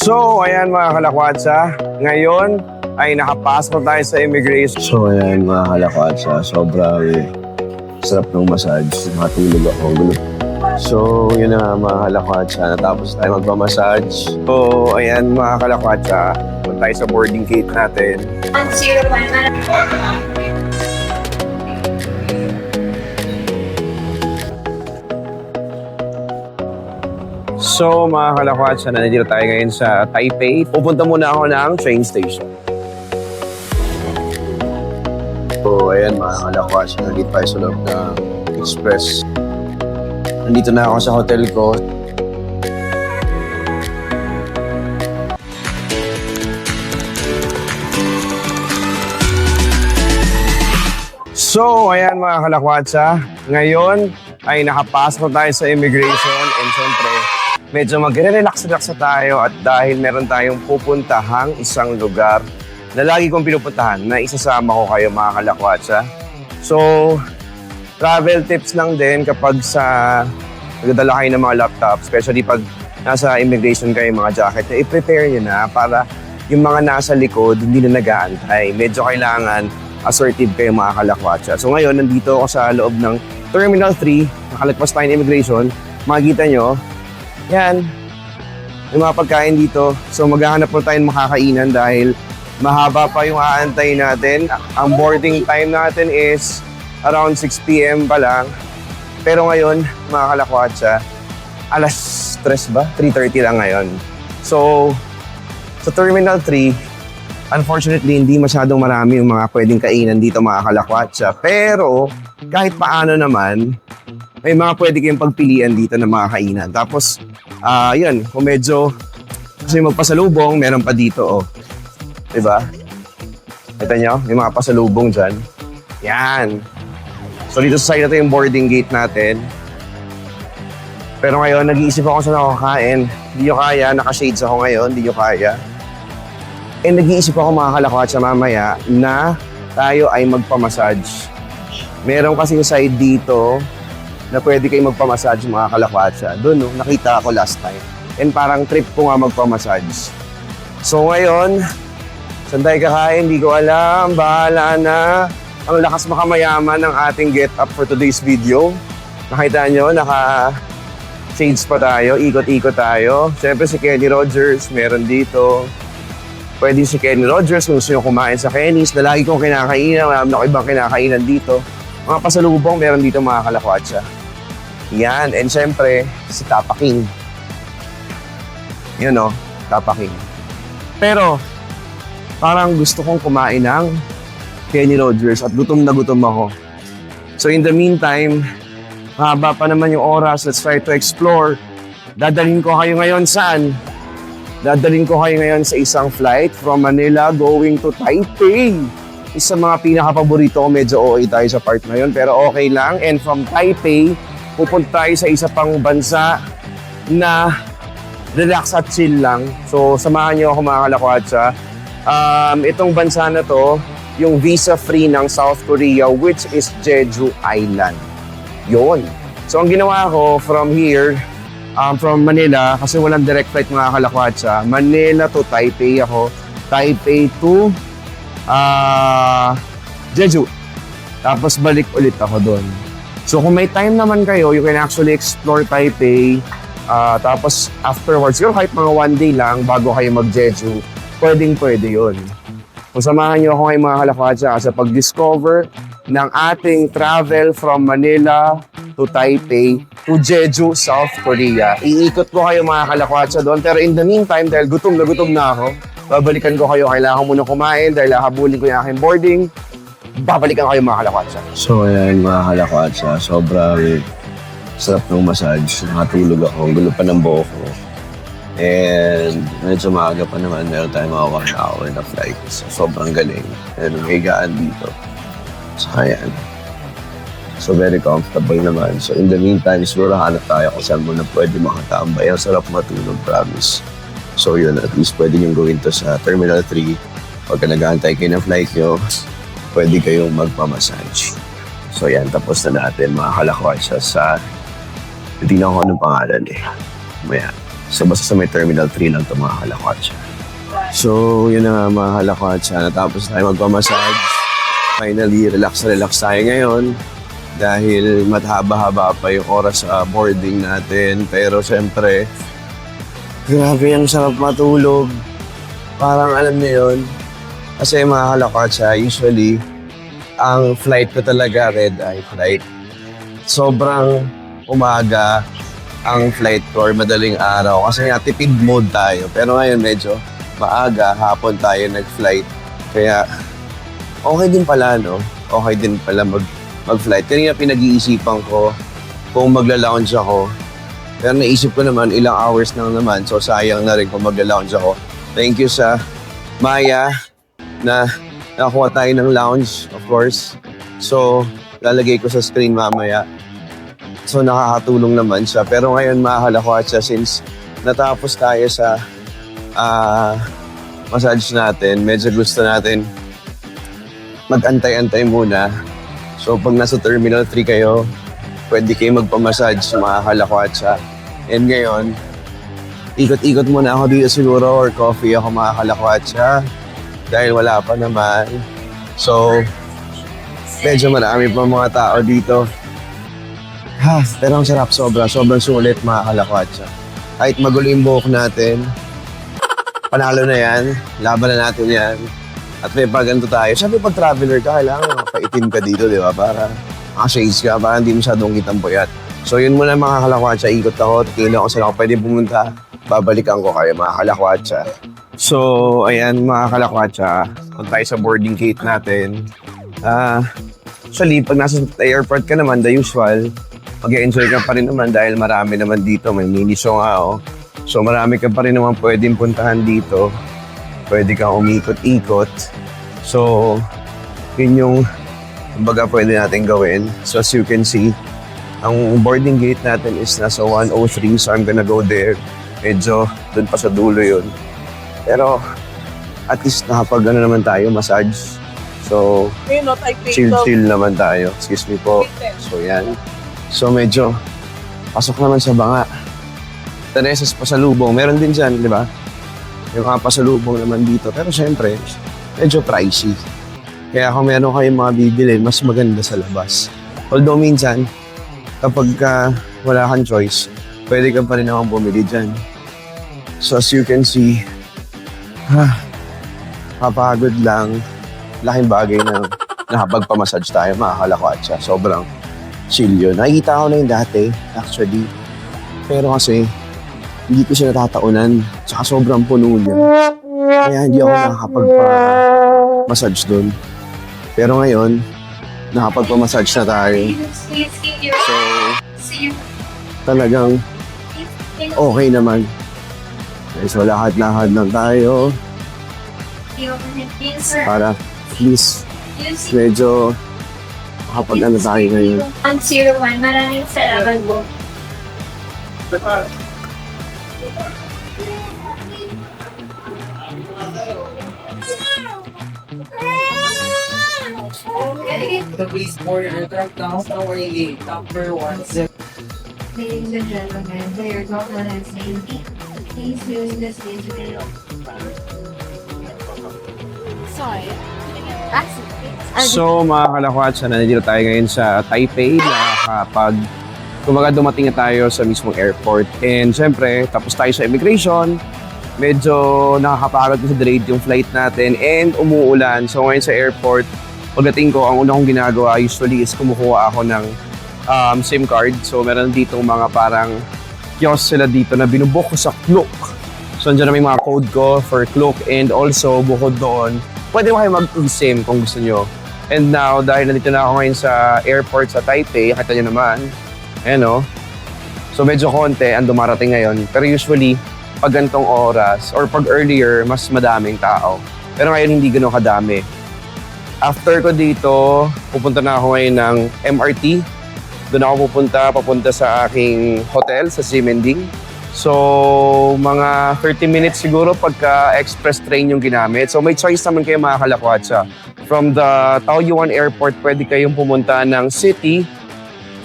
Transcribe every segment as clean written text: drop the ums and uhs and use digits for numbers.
So, ayan mga kalakwatsa. Ngayon ay nakapasok tayo sa immigration. So ayan mga kalakwatsa, sobrang sarap ng massage. Nakatulog ako. So yun na nga mga kalakwatsa, natapos tayo magpamassage. So, ayan mga kalakwatsa. Punta tayo sa boarding gate natin. 101. So, mga kalakwatsa, nandito tayo ngayon sa Taipei. Pupunta muna ako ng train station. So ayan mga kalakwatsa, nandito tayo sa loob ng express. Nandito na ako sa hotel ko. So, ayan mga kalakwatsa. Ngayon ay nakapasok tayo sa immigration and syempre, medyo magre-relax na tayo at dahil meron tayong pupuntahang isang lugar na lagi kong pinupuntahan na isasama ko kayo mga kalakwatsa. So, travel tips lang din kapag nagdadala kayo ng mga laptop, especially pag nasa immigration kayo mga jacket, na i-prepare nyo na para yung mga nasa likod hindi na nag-aantay. Medyo kailangan assertive kayo mga kalakwatsa. So ngayon, nandito ako sa loob ng Terminal 3, nakalagpas tayo ng immigration. Makikita nyo, yan, may mga pagkain dito. So maghahanap po tayo ng makakainan dahil mahaba pa yung aantayin natin. Ang boarding time natin is around 6 p.m. pa lang. Pero ngayon, mga kalakwatsa, alas 3 ba? 3:30 lang ngayon. So, sa Terminal 3, unfortunately, hindi masyadong marami yung mga pwedeng kainan dito mga kalakwatsa. Pero, kahit paano naman, may mga pwede kayong pagpilian dito ng mga kainan. Tapos, yun, kung medyo kasi magpasalubong, meron pa dito, oh. Diba? Kita nyo, may mga pasalubong dyan. Yan. So, dito sa side na ito yung boarding gate natin. Pero ngayon, nag-iisip ako sa nakakain. Hindi nyo kaya, naka-shades ako ngayon, hindi nyo kaya. And nag-iisip ako mga kalakwatsa mamaya na tayo ay magpamassage. Meron kasing side dito na pwede kayo magpamassage mga kalakwatsa. Doon, no, nakita ako last time. And parang trip ko nga magpamassage. So ngayon, saan tayo kakain? Hindi ko alam. Bahala na. Ang lakas makamayaman ng ating get up for today's video. Nakita nyo, naka-shades pa tayo. Ikot-ikot tayo. Siyempre si Kenny Rogers, meron dito. Pwede si Kenny Rogers kung gusto nyo kumain sa Kenny's na lagi kong kinakainan. Marami na ako ibang kinakainan dito. Mga pasalubong meron dito mga kalakwatsa. Yan. And syempre, si Tapa King. Yun o, Tapa King. Pero, parang gusto kong kumain ng Kenny Rogers at gutom na gutom ako. So in the meantime, haba pa naman yung oras. Let's try to explore. Dadalhin ko kayo ngayon saan? Dadalhin ko kayo ngayon sa isang flight from Manila going to Taipei. Isa mga pinaka-paborito ko, medyo OA tayo sa part na yun, pero okay lang. And from Taipei, pupunta tayo sa isa pang bansa na relax at chill lang. So, samahan niyo ako mga kalakwatsa. Itong bansa na to, yung visa-free ng South Korea, which is Jeju Island. Yun. So, ang ginawa ko from here, from Manila, kasi walang direct flight mga kalakwatsa, Manila to Taipei ako, Taipei to Jeju. Tapos balik ulit ako doon. So kung may time naman kayo, you can actually explore Taipei. Tapos afterwards, siguro kahit mga 1 day lang bago kayo mag-Jeju, pwedeng-pwede yun. Kung samahan nyo ako ngayon mga kalakwatsa sa pag-discover ng ating travel from Manila to Taipei to Jeju, South Korea. Iikot ko kayo mga kalakwatsa doon. Pero in the meantime, dahil gutom na ako, babalikan ko kayo. Kailangan ko muna kumain dahil habulin ko yung aking boarding. Babalikan kayo mga kalakwatsa. So ayan mga kalakwatsa, sobrang sarap ng massage. Nakatulog ako, gulo pa ng buhok ko. And medyo maaga pa naman, meron tayong mga 1 hour na flight. So sobrang galing. And may higaan dito. So ayan. So very comfortable naman. So in the meantime, siguro hanap tayo kung saan mo na pwede makatambay. Ang sarap matulog, promise. So yun, at least pwede nyo gawin to sa Terminal 3. Pagka nag-aantay kayo ng flight nyo, pwede kayong magpamassage. So yan, tapos na natin mga kalakwatsa sa... Hindi na ako anong pangalan eh. Maya. So basta sa may Terminal 3 lang ito mga kalakwatsa. So yun na nga mga kalakwatsa, natapos tayo magpamassage. Finally, relax na relax tayo ngayon dahil mahaba-haba pa yung oras sa boarding natin. Pero syempre, grabe ang sarap matulog. Parang alam niyo yun. Kasi mga kalakwatsa, usually, ang flight ko talaga, red-eye flight. Sobrang umaga ang flight ko or madaling araw. Kasi nga, tipid mode tayo. Pero ngayon medyo maaga, hapon tayo nag-flight. Kaya, okay din pala, no? Okay din pala mag-flight. Kanina pinag-iisipan ko kung magla-lounge ako. Pero naisip ko naman, ilang hours lang naman. So, sayang na rin kung magla-lounge ako. Thank you sa Maya na nakakuha tayo ng lounge, of course. So, lalagay ko sa screen mamaya. So, nakakatulong naman siya. Pero ngayon, mahalakwa siya since natapos tayo sa massage natin. Medyo gusto natin mag-antay-antay muna. So, pag nasa Terminal 3 kayo, pwede kayo magpamassage sa mga kalakwatsa. And ngayon, ikot-ikot muna ako dito siguro or coffee ako mga kalakwatsa dahil wala pa naman. So, medyo marami pa mga tao dito. Pero ang sarap sobrang sulit mga kalakwatsa. Kahit magulo yung buhok natin, panalo na yan, laban na natin yan. At may paganto tayo. Sabi pag traveler ka, kailangan mapaitim ka dito, di ba? Para shades ka, para hindi masyadong kitang puyat. So yun muna mga kalakwatsa, ikot ako, tingin ako saan ako pwede pumunta. Babalikan ko kayo mga kalakwatsa. So ayan mga kalakwatsa, punta tayo sa boarding gate natin. Actually, pag nasa airport ka naman, the usual, mag-enjoy ka pa rin naman dahil marami naman dito. May mini-show nga oh. So marami ka pa rin naman pwedeng puntahan dito. Pwede kang umikot-ikot. So, yun yung kumbaga pwede natin gawin. So as you can see, ang boarding gate natin is nasa 103. So I'm gonna go there. Medyo doon pa sa dulo yun. Pero at least nakapag naman tayo, massage. So, chill naman tayo. Excuse me po. So yan. So medyo pasok naman sa banga. Teresa's pasalubong. Meron din dyan, di ba? Yung mga pasalubong naman dito. Pero syempre, medyo pricey. Kaya kung meron kayong mga bibilin, mas maganda sa labas. Although minsan, kapag wala kang choice, pwede ka pa rin naman bumili dyan. So as you can see, kapagod lang. Laking bagay na nakapagpamassage tayo, mga kalakwatsa. Sobrang chill yun. Nakikita ko na yung dati, actually. Pero kasi, hindi ko siya natataunan. Tsaka sobrang puno niya. Kaya hindi ako nakakapagpa-massage doon. Pero ngayon, nakapagpa-massage na tayo. So, talagang okay naman. Okay, so lahat-lahat lang tayo. Para at least medyo makapag-ano tayo ngayon. 101, maraming salamat po. The police board aircraft now away number 10. Ladies and gentlemen, for your comfort and safety, please use the stage rail. Sorry. So mga kalakwatsa, nandito tayo ngayon sa Taipei na kapag kumaga dumating na tayo sa mismong airport. And syempre, tapos tayo sa immigration, medyo nakakapagod kasi delayed yung flight natin and umuulan. So ngayon sa airport, pagdating ko, ang una kong ginagawa usually is kumukuha ako ng SIM card. So meron dito mga parang kiosk sila dito na binubuk ko sa Klook. So andyan na may mga code ko for Klook and also bukod doon, pwede mo kayo mag-eSIM kung gusto nyo. And now, dahil nandito na ako ngayon sa airport sa Taipei, kita nyo naman, ayan o. So medyo konti ang dumarating ngayon. Pero usually, pag gantong oras or pag earlier, mas madaming tao. Pero ngayon hindi gano'n kadami. After ko dito, pupunta na ako ngayon ng MRT. Doon ako papunta sa aking hotel sa Ximending. So, mga 30 minutes siguro pagka express train yung ginamit. So, may choice naman kayo mga kalakwatsa. From the Taoyuan Airport, pwede kayong pumunta ng city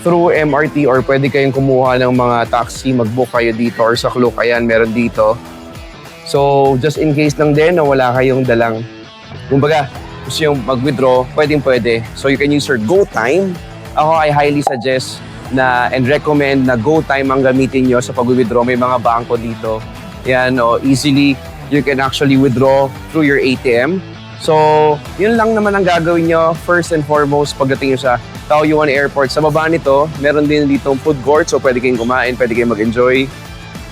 through MRT or pwede kayong kumuha ng mga taxi, mag-book kayo dito or sa Klook, ayan, meron dito. So, just in case lang din na wala kayong dalang, kumbaga, gusto yung mag-withdraw, pwede. So, you can use your GoTime. Ako, I highly suggest and recommend na GoTime ang gamitin nyo sa pag-withdraw. May mga bangko dito. Yan, easily, you can actually withdraw through your ATM. So, yun lang naman ang gagawin nyo. First and foremost, pagdating nyo sa Taoyuan Airport. Sa baba nito, meron din ditong food court. So, pwede kayong kumain, pwede kayong mag-enjoy.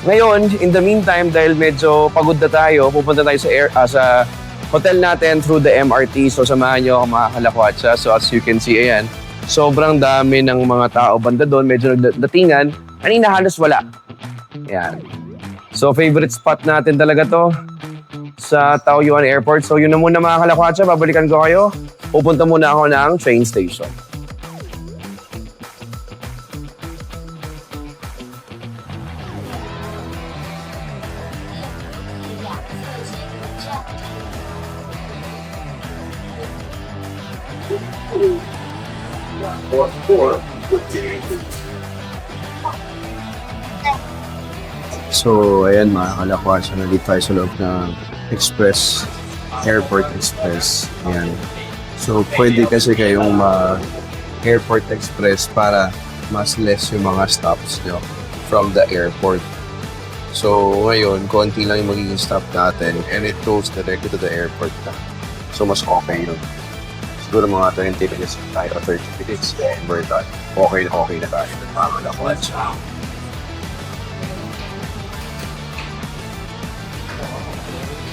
Ngayon, in the meantime, dahil medyo pagod na tayo, pupunta tayo sa hotel natin through the MRT. So, samahan nyo ako mga kalakwatsa. So, as you can see, ayan, sobrang dami ng mga tao banda doon. Medyo nagdatingan. Kanina halos wala. Ayan. So, favorite spot natin talaga to sa Taoyuan Airport. So, yun na muna mga kalakwatsa. Babalikan ko kayo. Pupunta muna ako ng train station. So, ayan mga kalakwatsa, nandito tayo sa loob ng Express, Airport Express. Ayan. So, pwede kasi kayong Airport Express para mas less yung mga stops nyo from the airport. So, ngayon, konti lang yung magiging stop natin and it goes directly to the airport na. So, mas okay yun. Siguro mga 20 minutes tayo or 30 minutes and we're done. Okay na tayo. Mga kalakwatsa.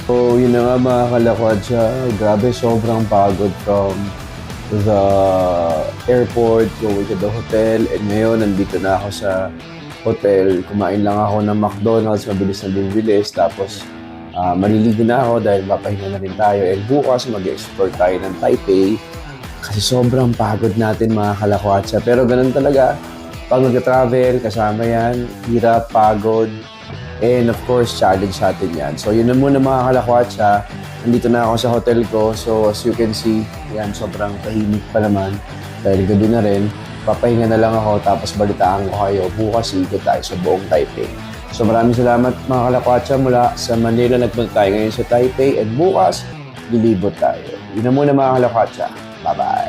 So, yun na nga mga kalakwatsa. Grabe, sobrang pagod from the airport, going to the hotel. And ngayon, nandito na ako sa hotel. Kumain lang ako ng McDonald's, mabilis na bibilis. Tapos, maliligo na ako dahil papahinga na rin tayo. And bukas, mag-explore tayo ng Taipei. Kasi sobrang pagod natin mga kalakwatsa. Pero ganun talaga. Pag mag-travel, kasama yan. Hirap, pagod. And of course, challenge natin yan. So yun na muna mga kalakwatsa. Nandito na ako sa hotel ko. So as you can see, yan, sobrang tahimik pa naman. Dahil gabi na rin, papahinga na lang ako tapos balitaan ko kayo. Bukas ikot tayo sa buong Taipei. So maraming salamat mga kalakwatsa mula sa Manila. Nagpunta tayo ngayon sa Taipei. At bukas, lilibot tayo. Yun na muna mga kalakwatsa. Bye-bye!